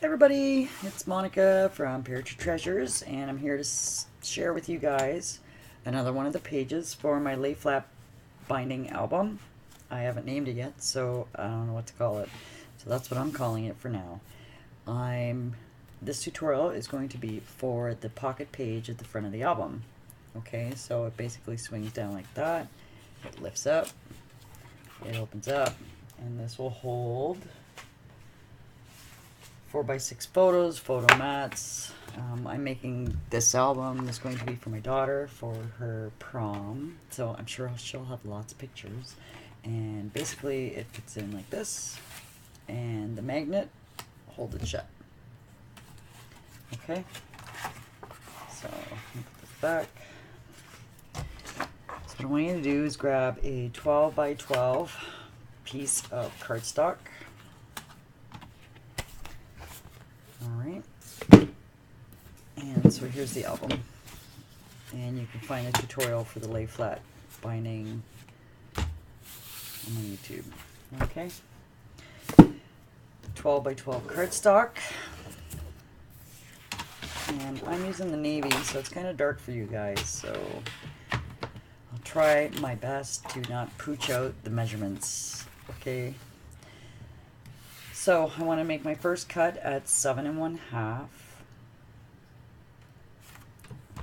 Everybody, it's Monica from Pear Treasures, and I'm here to share with you guys another one of the pages for my lay flat binding album. I haven't named it yet, so I don't know what to call it. So that's what I'm calling it for now. This tutorial is going to be for the pocket page at the front of the album. Okay, so it basically swings down like that. It lifts up, it opens up, and this will hold 4x6 photos, photo mats. I'm making this album. It's going to be for my daughter for her prom, so I'm sure she'll have lots of pictures. And basically it fits in like this, and the magnet holds it shut. Okay, so let me put this back. So what I want you to do is grab a 12 by 12 piece of cardstock. Alright, and so here's the album, and you can find a tutorial for the lay flat binding on my YouTube. Okay, 12 by 12 cardstock, and I'm using the navy, so it's kind of dark for you guys, so I'll try my best to not pooch out the measurements. Okay, so I want to make my first cut at 7 1/2.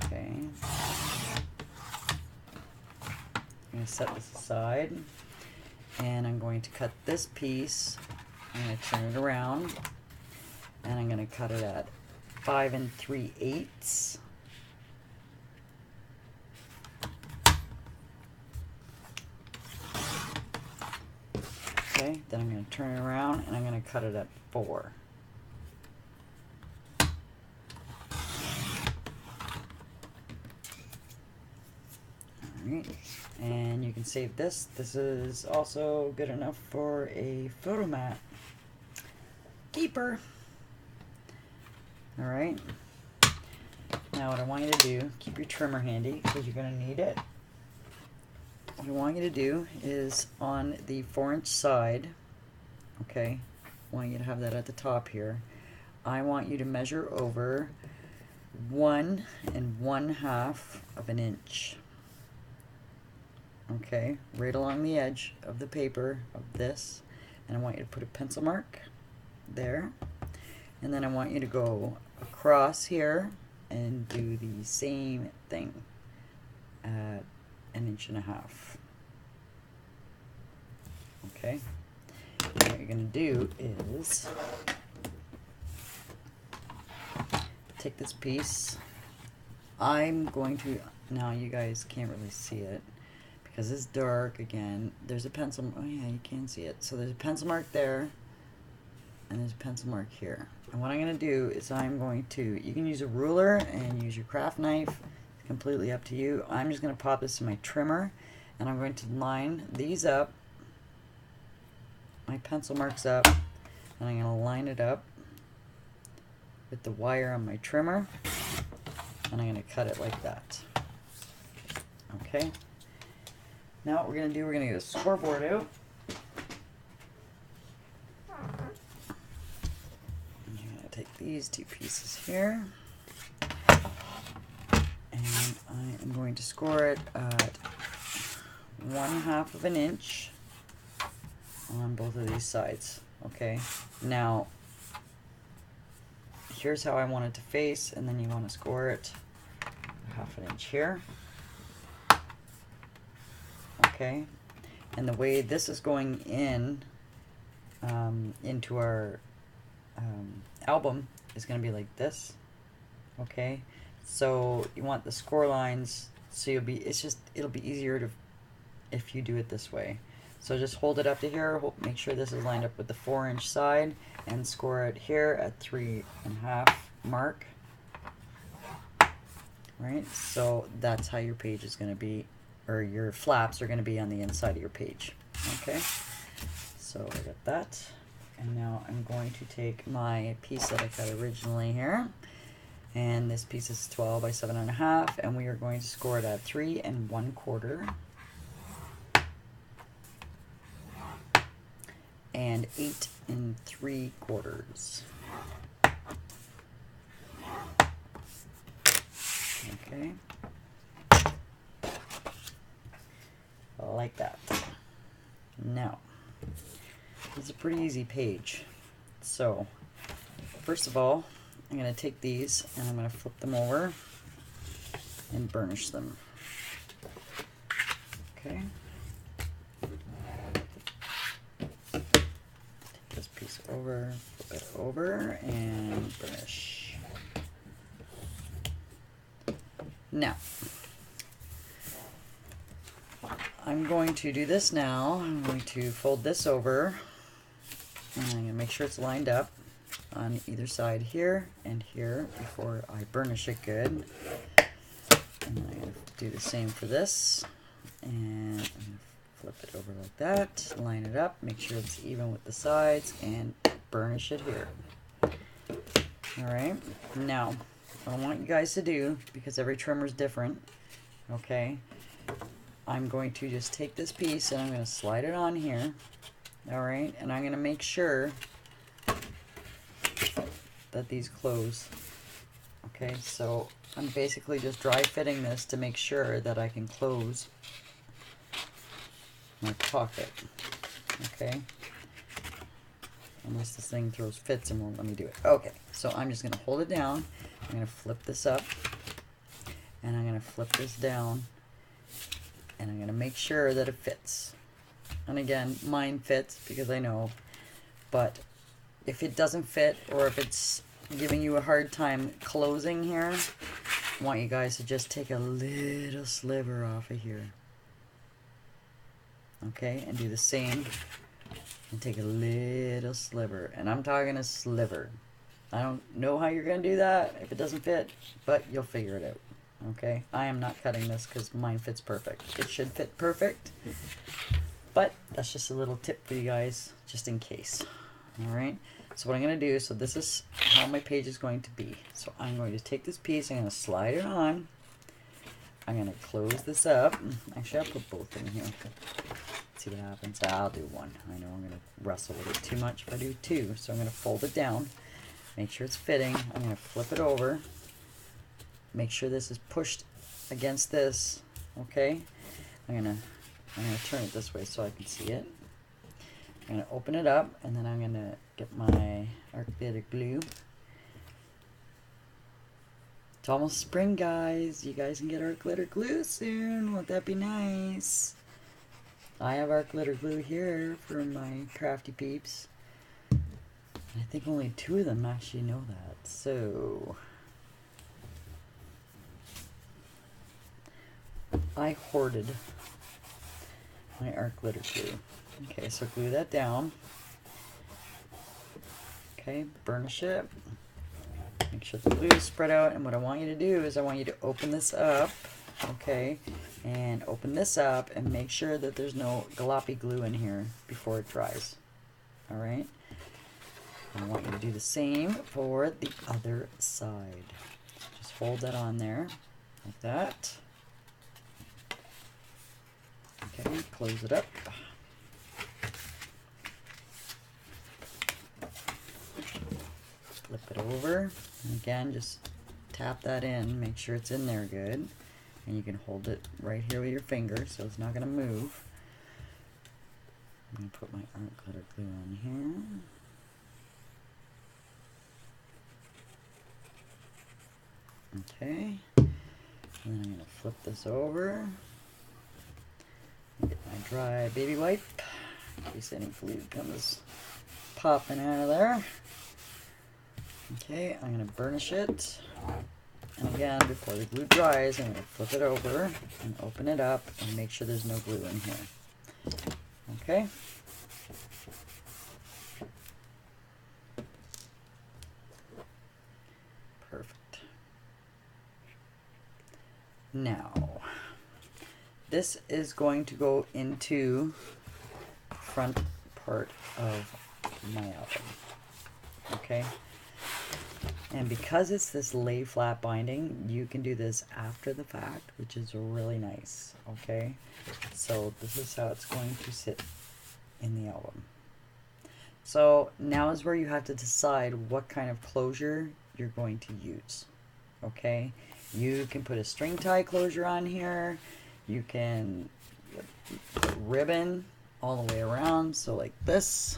Okay. I'm going to set this aside, and I'm going to cut this piece. I'm going to turn it around, and I'm going to cut it at 5 3/8. Okay, then I'm going to turn it around and I'm going to cut it at 4. Alright, and you can save this. This is also good enough for a photo mat keeper. Alright, now what I want you to do, keep your trimmer handy because you're going to need it. What I want you to do is on the 4-inch side, okay, I want you to have that at the top here. I want you to measure over 1 1/2 of an inch. Okay, right along the edge of the paper of this, and I want you to put a pencil mark there, and then I want you to go across here and do the same thing at 1.5 inches. Okay, and what you're going to do is take this piece. I'm going to, now you guys can't really see it because it's dark again. There's a pencil, oh yeah, you can see it. So there's a pencil mark there, and there's a pencil mark here. And what I'm going to do is I'm going to, you can use a ruler and use your craft knife. It's completely up to you. I'm just going to pop this in my trimmer, and I'm going to line these up, my pencil marks up, and I'm going to line it up with the wire on my trimmer, and I'm going to cut it like that. Okay. Now what we're going to do, we're going to get a scoreboard out. I'm going to take these two pieces here, and I am going to score it at 1/2 of an inch on both of these sides. Okay, now here's how I want it to face, and then you want to score it 1/2 inch here. Okay, and the way this is going in into our album is going to be like this. Okay, so you want the score lines, so it'll be easier to if you do it this way. So just hold it up to here, make sure this is lined up with the 4-inch side, and score it here at 3 1/2 mark. Right, so that's how your page is going to be, or your flaps are going to be on the inside of your page. Okay, so I got that, and now I'm going to take my piece that I cut originally here, and this piece is 12 by 7 1/2, and we are going to score it at 3 1/4. And 8 3/4. Okay. Like that. Now, it's a pretty easy page. So, first of all, I'm going to take these and I'm going to flip them over and burnish them. Okay. Take this piece over, flip it over, and burnish. Now, I'm going to do this now. I'm going to fold this over, and I'm going to make sure it's lined up on either side here and here before I burnish it good. And then I'm going to do the same for this, and I'm going to flip it over like that, line it up, make sure it's even with the sides, and burnish it here. Alright, now what I want you guys to do, because every trimmer is different, okay, I'm going to just take this piece and I'm going to slide it on here, alright, and I'm going to make sure that these close. Okay, so I'm basically just dry fitting this to make sure that I can close my pocket. Okay, unless this thing throws fits and won't let me do it. Okay, so I'm just going to hold it down. I'm going to flip this up, and I'm going to flip this down, and I'm going to make sure that it fits. And again, mine fits because I know, but if it doesn't fit, or if it's giving you a hard time closing here, I want you guys to just take a little sliver off of here. Okay, and do the same, and take a little sliver, and I'm talking a sliver. I don't know how you're going to do that if it doesn't fit, but you'll figure it out. Okay, I am not cutting this because mine fits perfect. It should fit perfect, but that's just a little tip for you guys, just in case. Alright, so what I'm going to do, so this is how my page is going to be. So I'm going to take this piece, I'm going to slide it on, I'm going to close this up. Actually, I'll put both in here. See what happens. I'll do one. I know I'm going to wrestle with it too much if I do two. So I'm going to fold it down. Make sure it's fitting. I'm going to flip it over. Make sure this is pushed against this. Okay. I'm going to turn it this way so I can see it. I'm going to open it up, and then I'm going to get my art glitter glue. It's almost spring, guys. You guys can get art glitter glue soon. Won't that be nice? I have art glitter glue here for my crafty peeps. I think only 2 of them actually know that. So I hoarded my art glitter glue. Okay, so glue that down. Okay, burnish it. Make sure the glue is spread out, and what I want you to do is I want you to open this up. Okay, and open this up and make sure that there's no gloppy glue in here before it dries. Alright, I want you to do the same for the other side. Just hold that on there like that. Okay, close it up. Flip it over, and again just tap that in, make sure it's in there good. And you can hold it right here with your finger so it's not going to move. I'm going to put my art glitter glue on here. Okay. And then I'm going to flip this over. Get my dry baby wipe in case any glue comes popping out of there. Okay, I'm going to burnish it. And again, before the glue dries, I'm going to flip it over and open it up and make sure there's no glue in here. Okay? Perfect. Now, this is going to go into the front part of my album. Okay? And because it's this lay flat binding, you can do this after the fact, which is really nice, okay? So this is how it's going to sit in the album. So now is where you have to decide what kind of closure you're going to use, okay? You can put a string tie closure on here. You can put ribbon all the way around, so like this.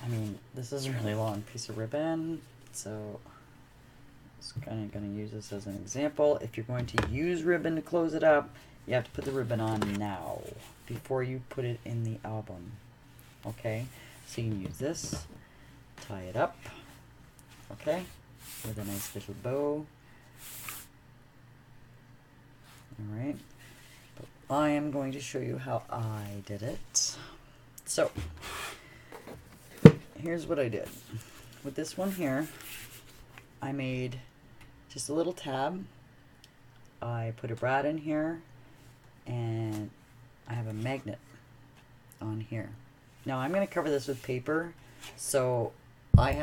I mean, this is a really long piece of ribbon, so just kind of going to use this as an example. If you're going to use ribbon to close it up, you have to put the ribbon on now before you put it in the album. Okay, so you can use this, tie it up, okay, with a nice little bow. Alright, I am going to show you how I did it. So, here's what I did. With this one here, I made just a little tab. I put a brad in here, and I have a magnet on here. Now I'm going to cover this with paper, so I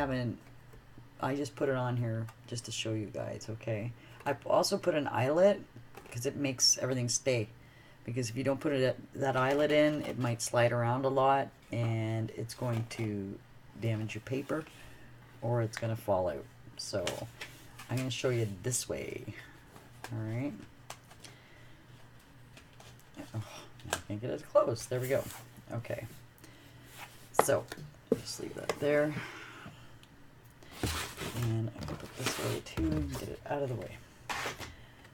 just put it on here just to show you guys, okay? I also put an eyelet because it makes everything stay. Because if you don't put that eyelet in, it might slide around a lot and it's going to damage your paper or it's going to fall out. So I'm going to show you this way. Alright. Oh, I can't get it closed. There we go. Okay. So just leave that there. And I'm going to put this way too and get it out of the way.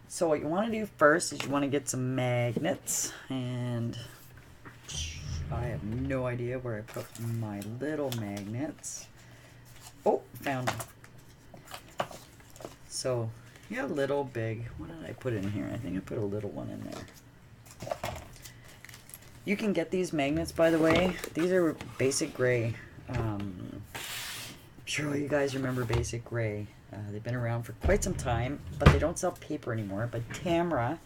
So what you want to do first is you want to get some magnets, and I have no idea where I put my little magnets. Oh, found them. So, yeah, little, big. What did I put in here? I think I put a little one in there. You can get these magnets, by the way. These are Basic Gray. I'm sure you guys remember Basic Gray. They've been around for quite some time, but they don't sell paper anymore. But Tamara,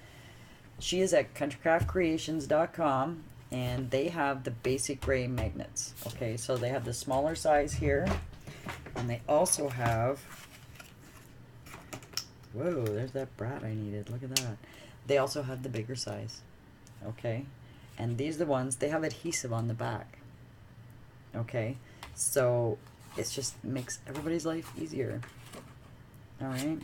she is at countrycraftcreations.com, and they have the Basic Gray magnets. Okay, so they have the smaller size here, and they also have, whoa, there's that brad I needed. Look at that. They also have the bigger size. Okay, and these are the ones, they have adhesive on the back. Okay, so it just makes everybody's life easier. Alright,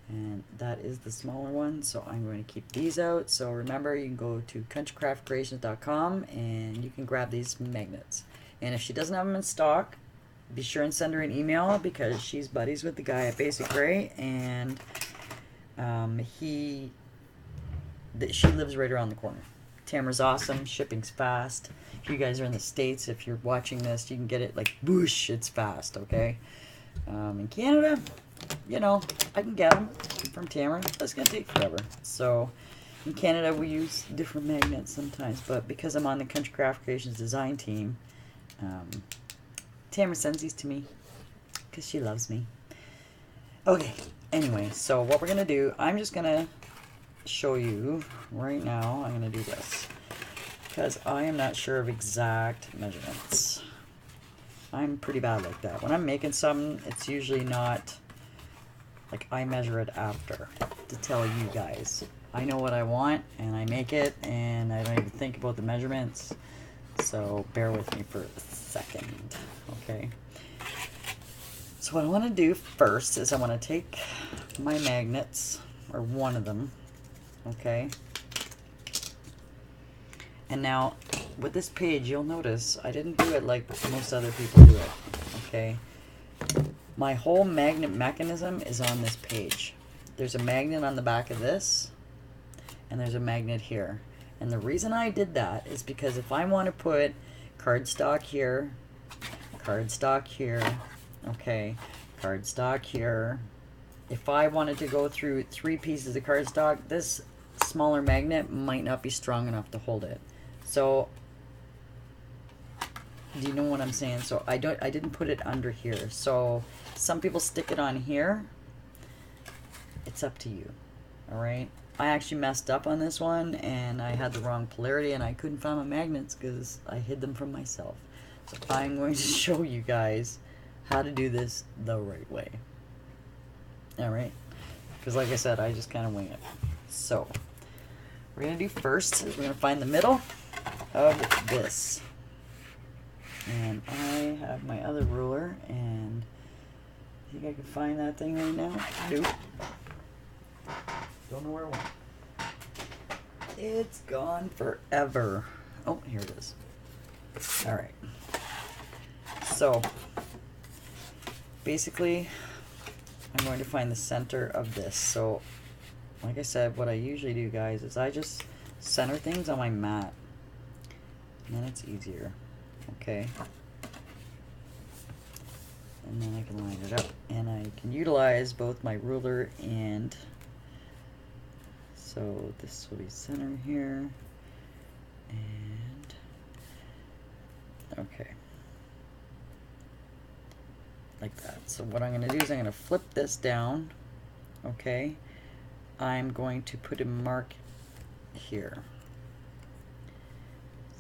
and that is the smaller one, so I'm going to keep these out. So remember, you can go to countrycraftcreations.com and you can grab these magnets. And if she doesn't have them in stock, be sure and send her an email, because she's buddies with the guy at Basic Gray, and she lives right around the corner. Tamara's awesome, shipping's fast. If you guys are in the States, if you're watching this, you can get it like whoosh, it's fast, okay? In Canada, you know, I can get them from Tamara. That's going to take forever. So, in Canada, we use different magnets sometimes. But because I'm on the Country Craft Creations design team, Tamara sends these to me because she loves me. Okay, anyway, so what we're going to do, I'm just going to show you right now. I'm going to do this because I am not sure of exact measurements. I'm pretty bad like that. When I'm making something, it's usually not like I measure it after to tell you guys. I know what I want and I make it, and I don't even think about the measurements. So bear with me for a second, okay? So what I want to do first is I want to take my magnets, or one of them, okay? And now with this page, you'll notice I didn't do it like most other people do it, okay? My whole magnet mechanism is on this page. There's a magnet on the back of this, and there's a magnet here. And the reason I did that is because if I want to put cardstock here, okay, cardstock here, if I wanted to go through 3 pieces of cardstock, this smaller magnet might not be strong enough to hold it. So, do you know what I'm saying? So I didn't put it under here. So some people stick it on here. It's up to you. Alright? I actually messed up on this one, and I had the wrong polarity, and I couldn't find my magnets because I hid them from myself. So I'm going to show you guys how to do this the right way. Alright? Because like I said, I just kind of wing it. So, we're going to do first is we're going to find the middle of this. And I have my other ruler, and you think I can find that thing right now? Nope. Don't know where it went. It's gone forever. Oh, here it is. All right. So, basically, I'm going to find the center of this. So, like I said, what I usually do, guys, is I just center things on my mat. And then it's easier. Okay. And then I can line it up. And I can utilize both my ruler and... So, this will be center here. And... Okay. Like that. So what I'm going to do is I'm going to flip this down. Okay. I'm going to put a mark here.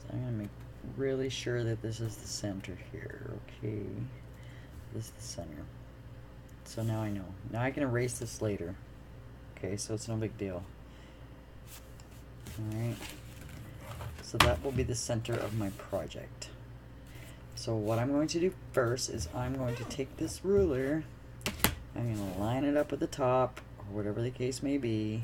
So I'm going to make really sure that this is the center here. Okay. This is the center. So now I know. Now I can erase this later. Okay, so it's no big deal. Alright. So that will be the center of my project. So what I'm going to do first is I'm going to take this ruler, I'm going to line it up with the top, or whatever the case may be.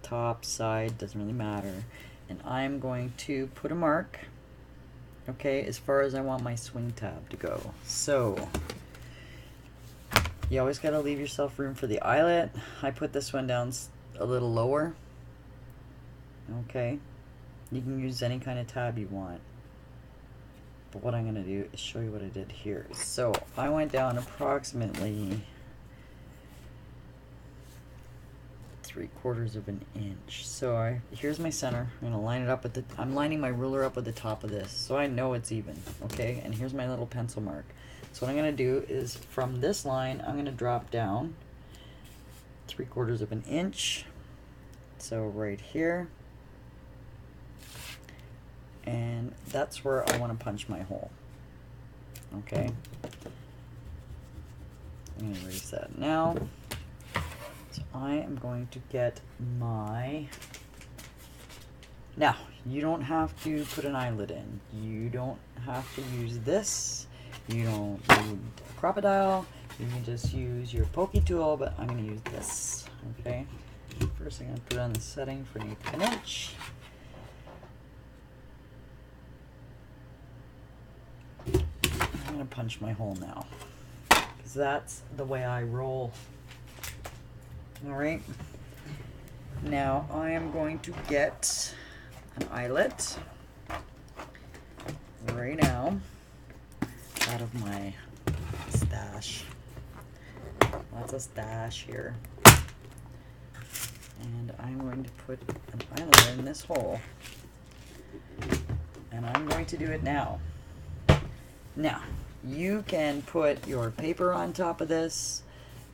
Top, side, doesn't really matter. And I'm going to put a mark, okay, as far as I want my swing tab to go. So, you always got to leave yourself room for the eyelet. I put this one down a little lower. Okay, you can use any kind of tab you want. But what I'm going to do is show you what I did here. So I went down approximately 3/4 of an inch. So here's my center. I'm going to line it up with I'm lining my ruler up with the top of this, so I know it's even. Okay, and here's my little pencil mark. So what I'm going to do is from this line, I'm going to drop down 3/4 of an inch. So right here. And that's where I want to punch my hole. Okay. I'm going to erase that now. So I am going to get my... Now, you don't have to put an eyelet in. You don't have to use this. You don't need a crocodile. You can just use your pokey tool, but I'm going to use this. Okay. First I'm going to put on the setting for 1/8 of an inch. I'm going to punch my hole now, because that's the way I roll. Alright, now I am going to get an eyelet right now out of my stash. Lots of stash here. And I'm going to put an eyelet in this hole. And I'm going to do it now. Now, you can put your paper on top of this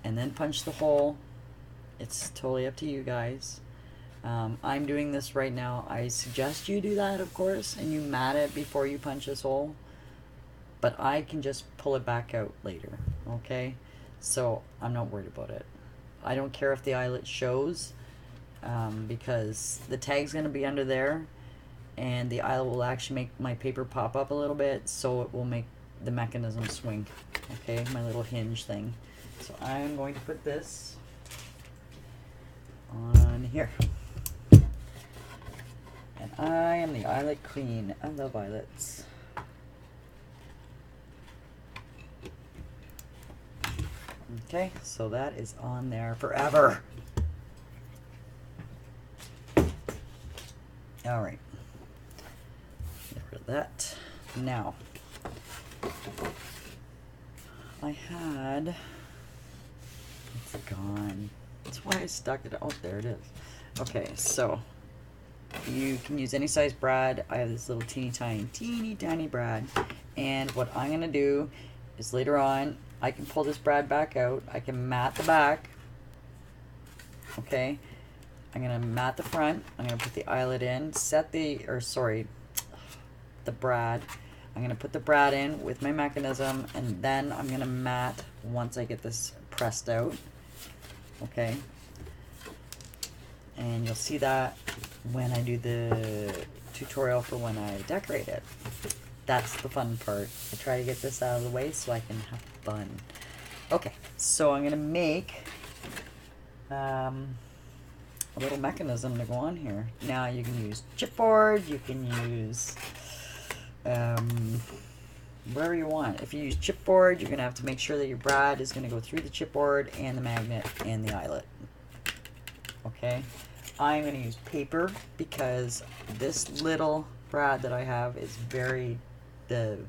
and then punch the hole. It's totally up to you guys. I'm doing this right now. I suggest you do that, of course, and you mat it before you punch this hole. But I can just pull it back out later, okay? So I'm not worried about it. I don't care if the eyelet shows, because the tag's going to be under there, and the eyelet will actually make my paper pop up a little bit, so it will make the mechanism swing. Okay, my little hinge thing. So I'm going to put this on here. And I am the eyelet queen. I love eyelets. Okay, so that is on there forever. Alright. Get rid of that. Now, I had... It's gone. That's why I stuck it. Oh, there it is. Okay, so you can use any size brad. I have this little teeny tiny brad. And what I'm going to do is later on, I can pull this brad back out. I can mat the back. Okay. I'm going to mat the front. I'm going to put the eyelet in. Set the, the brad. I'm going to put the brad in with my mechanism, and then I'm going to mat once I get this pressed out. Okay. And you'll see that when I do the tutorial for when I decorate it. That's the fun part. I try to get this out of the way so I can have fun. Okay, so I'm gonna make a little mechanism to go on here. Now you can use chipboard, you can use whatever you want. If you use chipboard, you're gonna have to make sure that your brad is gonna go through the chipboard and the magnet and the eyelet. Okay, I'm gonna use paper because this little brad that I have is very, the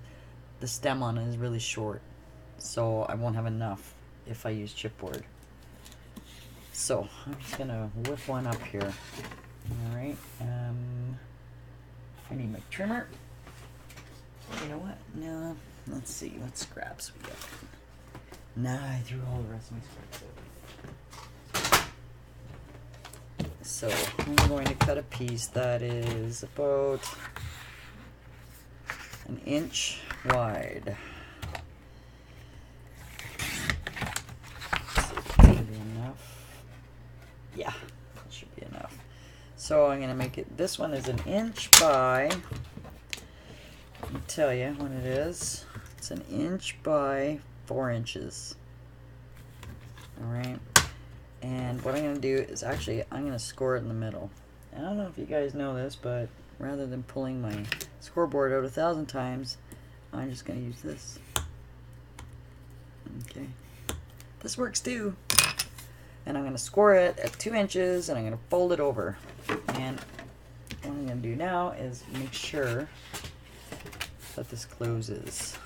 stem on it is really short, so I won't have enough if I use chipboard. So I'm just gonna whip one up here. All right, I need my trimmer. You know what? No, let's see what scraps we got. Nah, I threw all the rest of my scraps out. So I'm going to cut a piece that is about 1 inch wide. Let's see if it's gonna be enough. Yeah, that should be enough. So I'm gonna make it, this one is 1 inch by, let me tell you what it is. It's 1 inch by 4 inches. Alright. And what I'm going to do is actually, I'm going to score it in the middle. I don't know if you guys know this, but rather than pulling my scoreboard out 1,000 times, I'm just going to use this. Okay. This works too. And I'm going to score it at 2 inches, and I'm going to fold it over. And what I'm going to do now is make sure that this closes.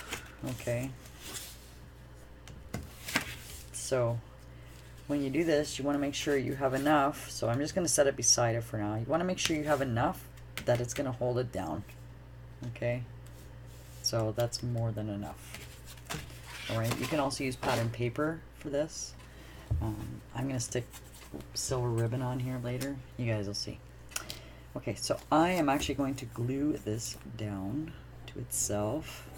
Okay. So when you do this, you want to make sure you have enough. So I'm just going to set it beside it for now. You want to make sure you have enough that it's going to hold it down. Okay. So that's more than enough. Alright, you can also use pattern paper for this. I'm going to stick silver ribbon on here later. You guys will see. Okay, so I am actually going to glue this down to itself.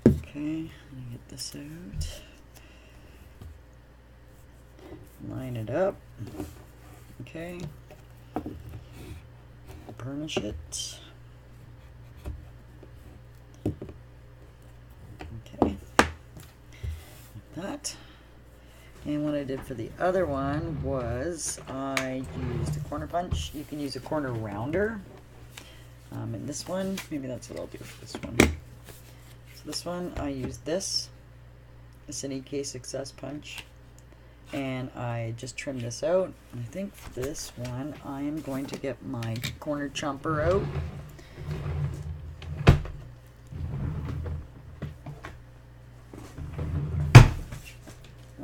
Okay, let me get this out. Line it up. Okay. Burnish it. Okay. Like that. And what I did for the other one was I used a corner punch. You can use a corner rounder. And this one, maybe that's what I'll do for this one. So this one, I used this. It's an EK Success punch. And I just trimmed this out. I think for this one, I am going to get my corner chomper out.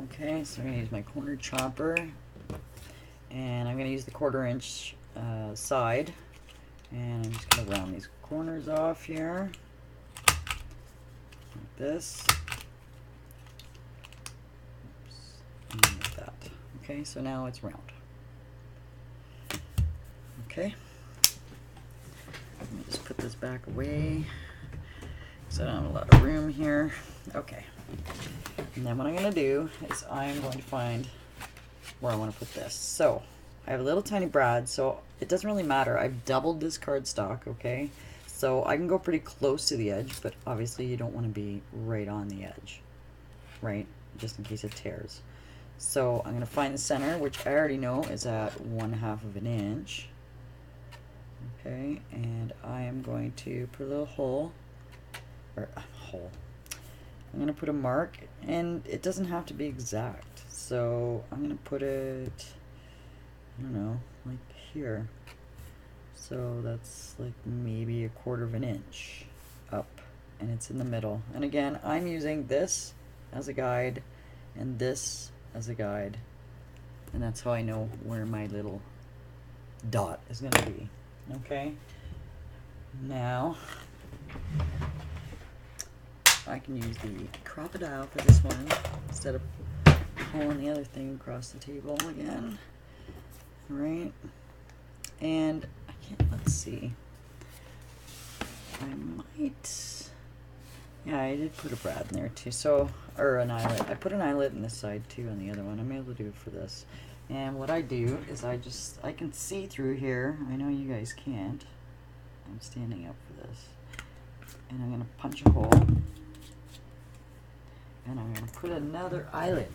Okay, so I'm going to use my corner chopper. And I'm going to use the 1/4 inch side. And I'm just going to round these corners off here. Like this. Like that. Okay, so now it's round. Okay. Let me just put this back away because I don't have a lot of room here. Okay. And then what I'm going to do is I'm going to find where I want to put this. So I have a little tiny brad, so it doesn't really matter. I've doubled this cardstock, okay? So I can go pretty close to the edge, but obviously you don't want to be right on the edge, right? Just in case it tears. So I'm going to find the center, which I already know is at 1/2 inch. Okay, and I am going to put a little hole, or hole. I'm going to put a mark, and it doesn't have to be exact. So I'm going to put it, I don't know, like here. So that's like maybe 1/4 inch up, and it's in the middle. And again, I'm using this as a guide and this as a guide, and that's how I know where my little dot is going to be. Okay, now I can use the crocodile for this one instead of pulling the other thing across the table again. Alright, and I can't, let's see, I might, yeah, I did put a brad in there too, so, or an eyelet. I put an eyelet in this side too on the other one. I'm able to do it for this. And what I do is I can see through here. I know you guys can't. I'm standing up for this. And I'm going to punch a hole. And I'm going to put another eyelet.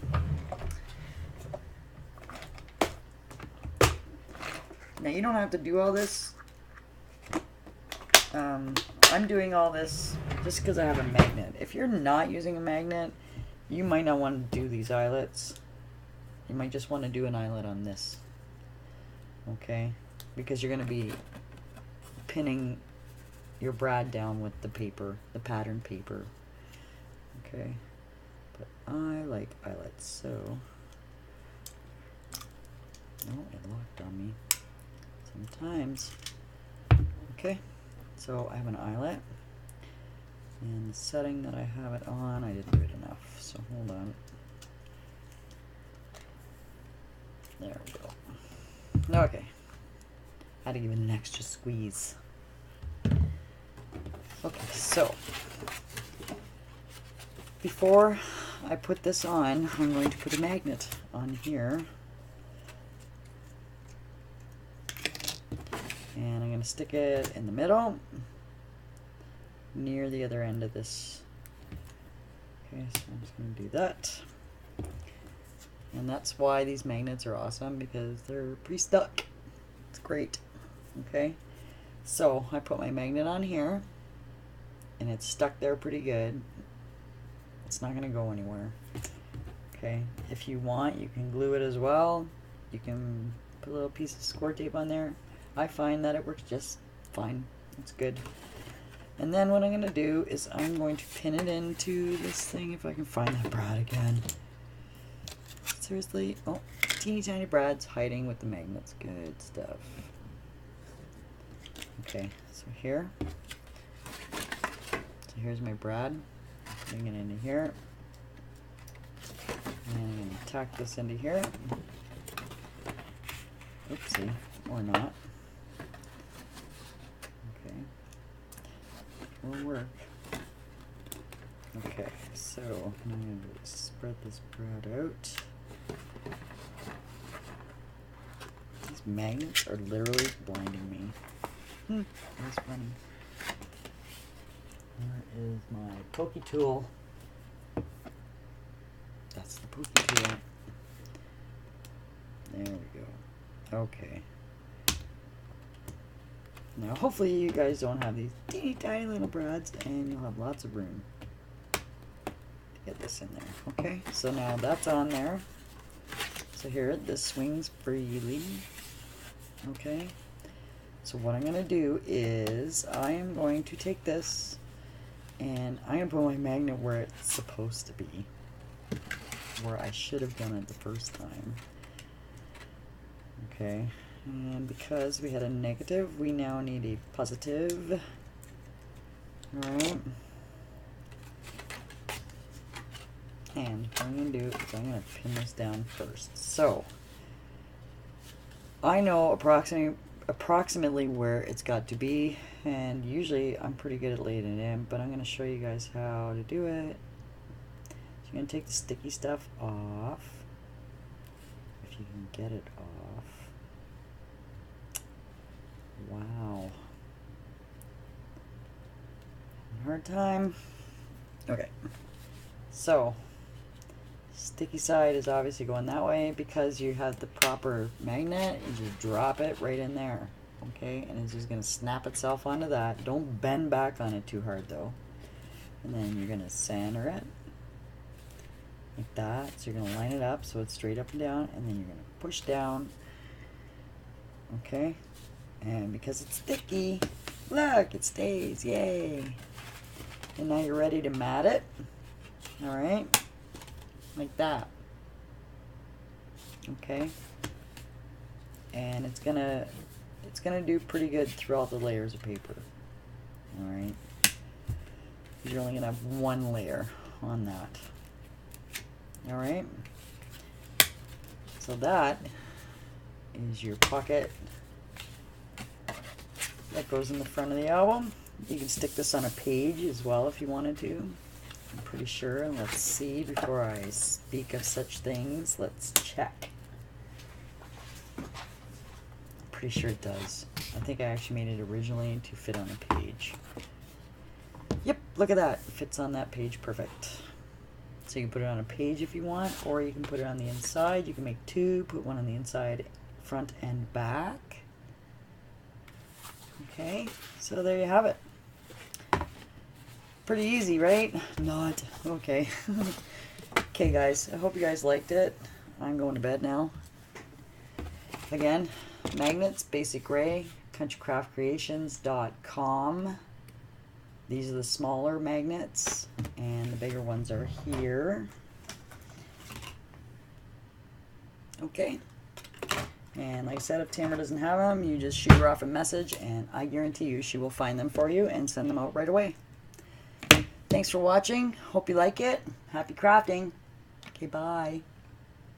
Now you don't have to do all this. I'm doing all this just because I have a magnet. If you're not using a magnet, you might not want to do these eyelets. You might just want to do an eyelet on this. Okay? Because you're going to be pinning your brad down with the paper, the pattern paper. Okay? But I like eyelets, so... Oh, it locked on me. Sometimes. Okay, so I have an eyelet. And the setting that I have it on, I didn't do it enough, so hold on. There we go. Okay. Had to give it an extra squeeze. Okay, so before I put this on, I'm going to put a magnet on here. And I'm going to stick it in the middle, near the other end of this. Okay, so I'm just going to do that. And that's why these magnets are awesome, because they're pre-stuck. It's great. Okay, so I put my magnet on here, and it's stuck there pretty good. It's not going to go anywhere. Okay, if you want, you can glue it as well. You can put a little piece of score tape on there. I find that it works just fine. It's good. And then what I'm going to do is I'm going to pin it into this thing, if I can find that brad again. Seriously? Oh, teeny tiny brad's hiding with the magnets. Good stuff. Okay, so here. So here's my brad. Putting it into here. And I'm going to tack this into here. Oopsie, or not. Okay, will work. Okay, so I'm going to spread this brad out. These magnets are literally blinding me. That's funny. Where is my pokey tool? That's the pokey tool. There we go. Okay. Now hopefully you guys don't have these teeny tiny little brads, and you'll have lots of room to get this in there. Okay, so now that's on there. So here, this swings freely. Okay, so what I'm going to do is I am going to take this and I'm going to put my magnet where it's supposed to be, where I should have done it the first time. Okay, and because we had a negative, we now need a positive. Alright. And what I'm going to do is I'm going to pin this down first. So, I know approximately where it's got to be, and usually I'm pretty good at laying it in, but I'm going to show you guys how to do it. So you're going to take the sticky stuff off, if you can get it off. Wow. Hard time. Okay. So, sticky side is obviously going that way because you have the proper magnet. You just drop it right in there. Okay, and it's just going to snap itself onto that. Don't bend back on it too hard though. And then you're going to center it like that. So you're going to line it up so it's straight up and down, and then you're going to push down. Okay, and because it's sticky, look, it stays. Yay! And now you're ready to mat it. All right, like that. Okay, and it's gonna do pretty good throughout the layers of paper. All right, you're only gonna have one layer on that. All right, so that is your pocket that goes in the front of the album. You can stick this on a page as well if you wanted to. I'm pretty sure. Let's see, before I speak of such things, let's check. I'm pretty sure it does. I think I actually made it originally to fit on a page. Yep, look at that. It fits on that page perfect. So you can put it on a page if you want, or you can put it on the inside. You can make two, put one on the inside, front and back. Okay, so there you have it. Pretty easy, right? Not. Okay. Okay, guys, I hope you guys liked it. I'm going to bed now. Again, magnets, Basic Gray, countrycraftcreations.com. These are the smaller magnets, and the bigger ones are here. Okay. And like I said, if Tamara doesn't have them, you just shoot her off a message, and I guarantee you she will find them for you and send them out right away. Thanks for watching. Hope you like it. Happy crafting. Okay, bye.